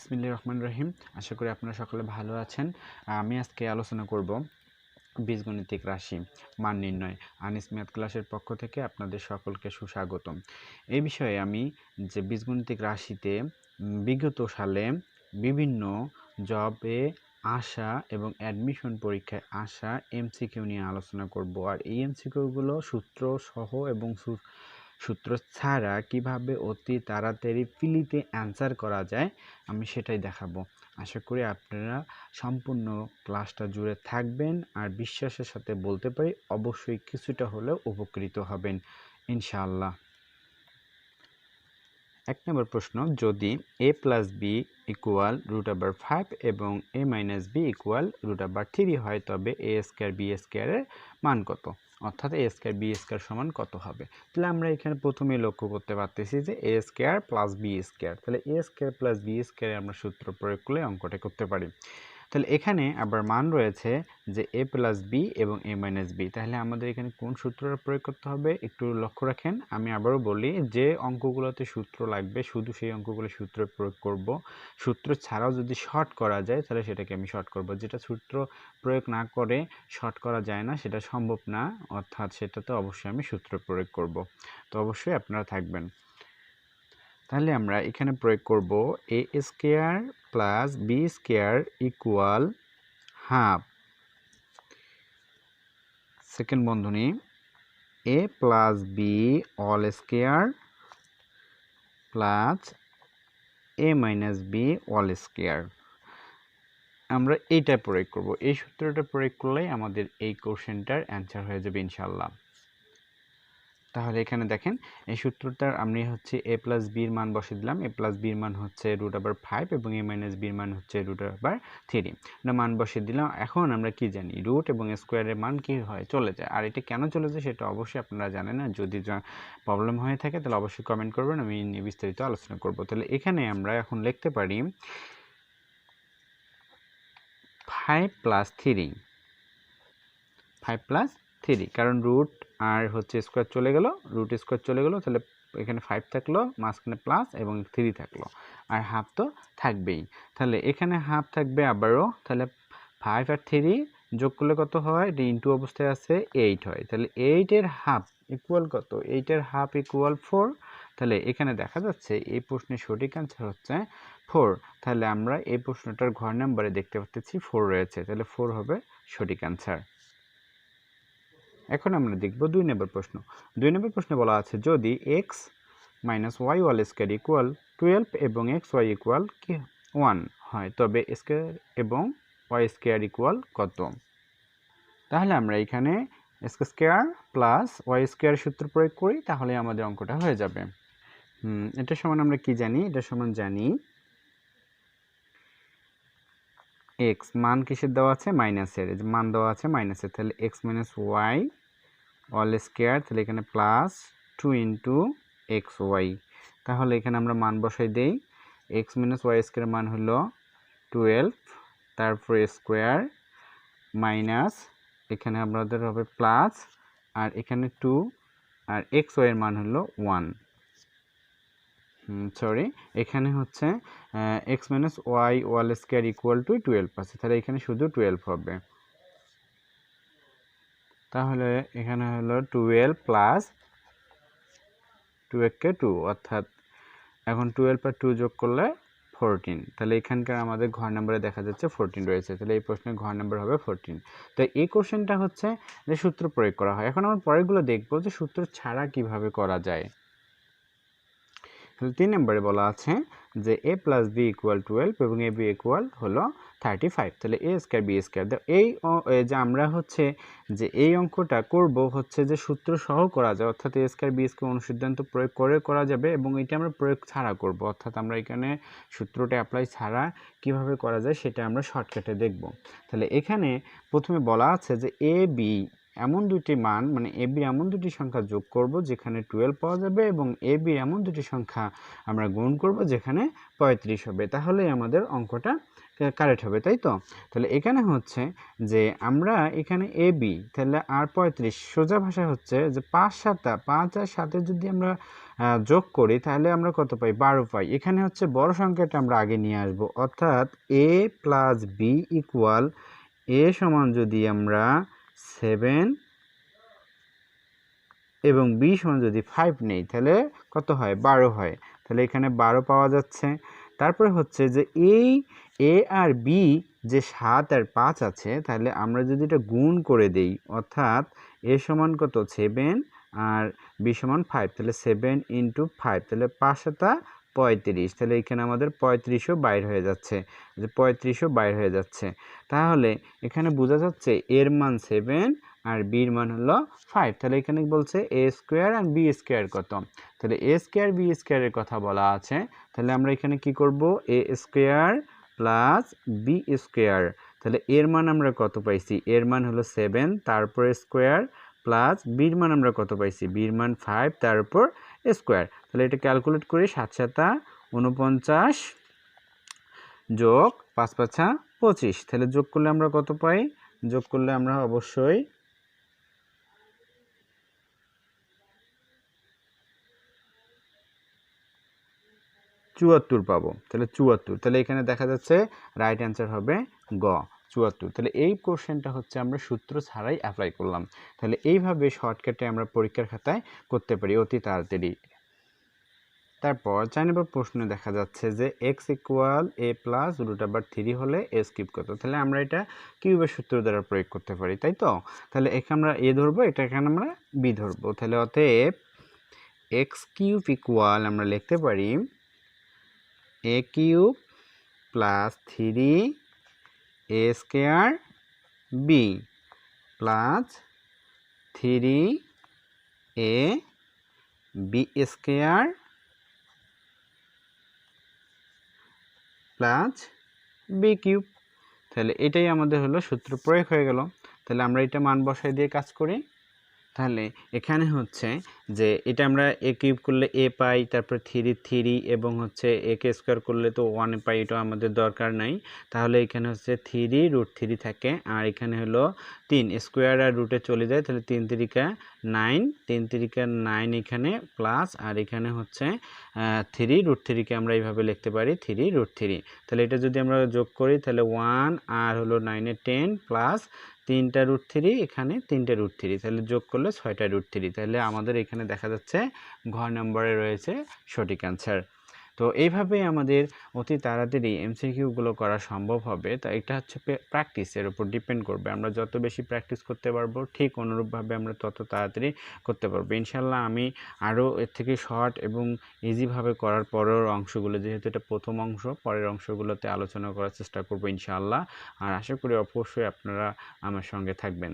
বিসমিল্লাহির রহমানির রহিম। আশা করি আপনারা সকলে ভালো আছেন। আমি আজকে আলোচনা করব বীজগণিতিক রাশি মান নির্ণয়। আনিস ম্যাথ ক্লাসের পক্ষ থেকে আপনাদের সকলকে সুস্বাগতম। এই বিষয়ে আমি যে বীজগণিতিক রাশিতে বিগত সালে বিভিন্ন জবে আসা এবং অ্যাডমিশন পরীক্ষায় আসা এমসিকিউ নিয়ে আলোচনা করব। আর এই এমসিকিউগুলো সূত্র সহ এবং সূত্র ছাড়া কিভাবে অতি তাড়াতাড়ি ফিলিতে অ্যান্সার করা যায় আমি সেটাই দেখাবো। আশা করি আপনারা সম্পূর্ণ ক্লাসটা জুড়ে থাকবেন আর বিশ্বাসের সাথে বলতে পারি অবশ্যই কিছুটা হলেও উপকৃত হবেন ইনশাআল্লাহ। 1 নম্বর প্রশ্ন, যদি a প্লাস বি ইকুয়াল √5 এবং a মাইনাস বি ইকুয়াল √3 হয় তবে a স্কয়ার বি স্কয়ারের মান কত? অর্থাৎ a স্কয়ার বি স্কয়ার সমান কত হবে? তাহলে আমরা এখানে প্রথমেই লক্ষ্য করতে পারতেছি যে a square plus B square, তাহলে a স্কয়ার প্লাস বি স্কয়ারে আমরা সূত্র প্রয়োগ করে অঙ্কটা করতে পারি। তাহলে এখানে আবার মান রয়েছে যে a প্লাস বি এবং a মাইনাস বি, তাহলে আমাদের এখানে কোন সূত্রটা প্রয়োগ করতে হবে একটু লক্ষ্য রাখেন। আমি আবারও বলি, যে অঙ্কগুলোতে সূত্র লাগবে শুধু সেই অঙ্কগুলো সূত্র প্রয়োগ করব। সূত্র ছাড়াও যদি শর্ট করা যায় তাহলে সেটাকে আমি শর্ট করব। যেটা সূত্র প্রয়োগ না করে শর্ট করা যায় না সেটা সম্ভব না, অর্থাৎ সেটাতে অবশ্যই আমি সূত্র প্রয়োগ করব। তো অবশ্যই আপনারা থাকবেন। তাহলে আমরা এখানে প্রয়োগ করব a square plus B square equal half, second বন্ধনী a plus B all square plus a minus B all square. আমরা এইটা প্রয়োগ করব, এই সূত্রটা প্রয়োগ করলেই আমাদের এই কোশ্চেনটার অ্যান্সার হয়ে যাবে ইনশাআল্লাহ। তাহলে এখানে দেখেন এই সূত্রটার আমি হচ্ছে a প্লাস বির মান বসিয়ে দিলাম। a প্লাস বির মান হচ্ছে √5 এবং a মাইনাস বির মান হচ্ছে √3, আমরা মান বসিয়ে দিলাম। এখন আমরা কি জানি, রুট এবং স্কোয়ারের মান কি হয়, চলে যায়। আর এটা কেন চলে যায় সেটা অবশ্যই আপনারা জানেন না। যদি প্রবলেম হয়ে থাকে তাহলে অবশ্যই কমেন্ট করবেন, আমি বিস্তারিত আলোচনা করব। তাহলে এখানে আমরা এখন লিখতে পারি 5 প্লাস 3, কারণ রুট আর হচ্ছে স্কোয়ার চলে গেল, রুট স্কোয়ার চলে গেল, তাহলে এখানে 5 থাকলো, মাঝখানে প্লাস এবং 3 থাকলো, আর হাফ তো থাকবেই। তাহলে এখানে হাফ থাকবে আবারও, তাহলে 5 আর 3 যোগ করলে কত হয়, এটা ইনটু অবস্থায় আছে 8 হয়। তাহলে 8 এর হাফ ইকুয়াল কত, 8 এর হাফ ইকুয়াল 4। তাহলে এখানে দেখা যাচ্ছে এই প্রশ্নের সঠিক অ্যান্সার হচ্ছে 4। তাহলে আমরা এই প্রশ্নটার ঘর নাম্বারে দেখতে পাচ্ছি 4 রয়েছে, তাহলে 4 হবে সঠিক অ্যান্সার। এখন আমরা দেখব 2 নম্বর প্রশ্ন। 2 নম্বর প্রশ্নে বলা আছে, যদি x minus Y whole square equal 12 এবং xy ইকুয়াল 1 হয় তবে স্কয়ার এবং ওয়াই স্কয়ার ইকুয়াল কত? তাহলে আমরা এখানে x square plus Y square সূত্র প্রয়োগ করি, তাহলে আমাদের অঙ্কটা হয়ে যাবে। এটা সমান আমরা কি জানি, এটা সমান জানি x মান কিসের দেওয়া আছে, মাইনাসের, মান দেওয়া আছে মাইনাসের, তাহলে x minus Y all square, তাহলে এখানে প্লাস 2 ইন্টু এক্স ওয়াই। তাহলে এখানে আমরা মান বসাই দেই, এক্স মাইনাস ওয়াই স্কয়ার মান হলো 12, তারপর স্কোয়ার মাইনাস এখানে আমাদের হবে প্লাস, আর এখানে 2, আর এক্স ওয়াই এর মান হলো 1, সরি এখানে হচ্ছে X minus Y all square equal to 12 আছে, তাহলে এখানে শুধু 12 হবে। তাহলে এখানে হলো 12 প্লাস 2 2, অর্থাৎ এখন 12 আর 2 যোগ করলে 14, তাহলে এখানকার আমাদের ঘর নাম্বারে দেখা যাচ্ছে 14 রয়েছে, তাহলে এই প্রশ্নের ঘর নাম্বার হবে 14। তো এই কোশ্চেনটা হচ্ছে যে সূত্র প্রয়োগ করা হয়। এখন আমরা পরেরগুলো দেখবো যে সূত্র ছাড়া কিভাবে করা যায়। তাহলে 3 নম্বরে বলা আছে যে a প্লাস বি ইকুয়াল 12 এবং এ বি ইকুয়াল হলো 35, তাহলে এ স্কয়ার বি স্কয়ার। এই যে আমরা হচ্ছে যে এই অঙ্কটা করব হচ্ছে যে সূত্র সহ করা যায়, অর্থাৎ এ স্কয়ার বি স্কয়ার অনুসিদ্ধান্ত প্রয়োগ করে করা যাবে, এবং এটা আমরা প্রয়োগ ছাড়া করব, অর্থাৎ আমরা এখানে সূত্রটা অ্যাপ্লাই ছাড়া কিভাবে করা যায় সেটা আমরা শর্টকাটে দেখব। তাহলে এখানে প্রথমে বলা আছে যে এ বি এমন দুটি মান, মানে এ বির এমন দুটি সংখ্যা যোগ করব যেখানে 12 পাওয়া যাবে, এবং এ বির এমন দুটি সংখ্যা আমরা গুণ করব যেখানে 35 হবে, তাহলে আমাদের অঙ্কটা কারেক্ট হবে, তাই তো? তাহলে এখানে হচ্ছে যে আমরা এখানে এ বি তাহলে আর 35 সোজা ভাষা হচ্ছে যে 5 আর 7 যদি আমরা যোগ করি তাহলে আমরা কত পাই 12 পাই। এখানে হচ্ছে বড় সংখ্যাটা আমরা আগে নিয়ে আসব, অর্থাৎ a plus B equal a সমান যদি আমরা 7 এবং b সমান যদি 5 নেই তাহলে কত হয় 12 হয়। তাহলে এখানে 12 পাওয়া যাচ্ছে। তারপরে হচ্ছে যে এই a আর b যে 7 আর 5 আছে, তাহলে আমরা যদি এটা গুণ করে দেই, অর্থাৎ a সমান কত 7 আর b সমান 5, তাহলে 7 × 5 তাহলে 5 7 35, তাহলে এখানে আমাদের 35ও বাইর হয়ে যাচ্ছে, যে 35ও বাইর হয়ে যাচ্ছে। তাহলে এখানে বোঝা যাচ্ছে এর মান 7 আর বির মান হলো 5। তাহলে এখানে বলছে a স্কোয়ার আর বি স্কোয়ার কত, তাহলে a স্কোয়ার বি স্কোয়ারের কথা বলা আছে। তাহলে আমরা এখানে কি করব, a square plus B square, তাহলে এর মান আমরা কত পাইছি, এর মান হলো 7 তারপর স্কোয়ার, প্লাস বির মান আমরা কত পাইছি, বির মান 5 তারপর স্কোয়ার। তাহলে এটা ক্যালকুলেট করি, 7 7 49 যোগ 5 5 25, তাহলে যোগ করলে আমরা কত পাই, যোগ করলে আমরা অবশ্যই 74 পাবো। তাহলে 74, তাহলে এখানে দেখা যাচ্ছে রাইট অ্যান্সার হবে গ 74। তাহলে এই কোশ্চেনটা হচ্ছে আমরা সূত্র ছাড়াই অ্যাপ্লাই করলাম। তাহলে এইভাবে শর্টকাটে আমরা পরীক্ষার খাতায় করতে পারি অতি তাড়াতাড়ি। তারপর 4 নম্বর প্রশ্নে দেখা যাচ্ছে যে x ইকুয়াল a প্লাস √3 হলে a কিউব কত। তাহলে আমরা এটা কিউবের সূত্র দ্বারা প্রয়োগ করতে পারি, তাই তো। তাহলে এখানে আমরা a ধরবো, এটা এখানে আমরা b ধরবো। তাহলে অতএব x কিউব ইকুয়াল আমরা লিখতে পারি a cube plus 3 a square b plus 3 a b square plus B cube. তাহলে এটাই আমাদের হলো সূত্র প্রয়োগ হয়ে গেল। তাহলে আমরা এটা মান বসাই দিয়ে কাজ করি। তাহলে এখানে হচ্ছে যে এটা আমরা a কিউব করলে a পাই, তারপর 3 এবং হচ্ছে a কে স্কোয়ার করলে তো 1 পাই, এটা আমাদের দরকার নাই। তাহলে এখানে হচ্ছে 3√3 থাকে, আর এখানে হলো 3 স্কোয়ার আর রুটে চলে যায়, তাহলে 3 3 9, 3 3 9 এখানে প্লাস, আর এখানে হচ্ছে 3√3 কে আমরা এইভাবে লিখতে পারি 3√3। তাহলে এটা যদি আমরা যোগ করি তাহলে 1 আর হলো 9 এ 10 প্লাস 3টা √3, এখানে 3টা √3, তাহলে যোগ করলে 6টা √3। তাহলে আমাদের এখানে দেখা যাচ্ছে ঘ নম্বরে রয়েছে সঠিক অ্যান্সার। তো এইভাবেই আমাদের অতি তাড়াতাড়ি এমসিকিউগুলো করা সম্ভব হবে। তা এটা হচ্ছে প্র্যাকটিসের উপর ডিপেন্ড করবে। আমরা যত বেশি প্র্যাকটিস করতে পারবো, ঠিক অনুরূপভাবে আমরা তত তাড়াতাড়ি করতে পারবো ইনশাল্লাহ। আমি আরও এর থেকে শর্ট এবং ইজিভাবে করার পরের অংশগুলো, যেহেতু এটা প্রথম অংশ, পরের অংশগুলোতে আলোচনা করার চেষ্টা করবো ইনশাআল্লাহ। আর আশা করি অবশ্যই আপনারা আমার সঙ্গে থাকবেন।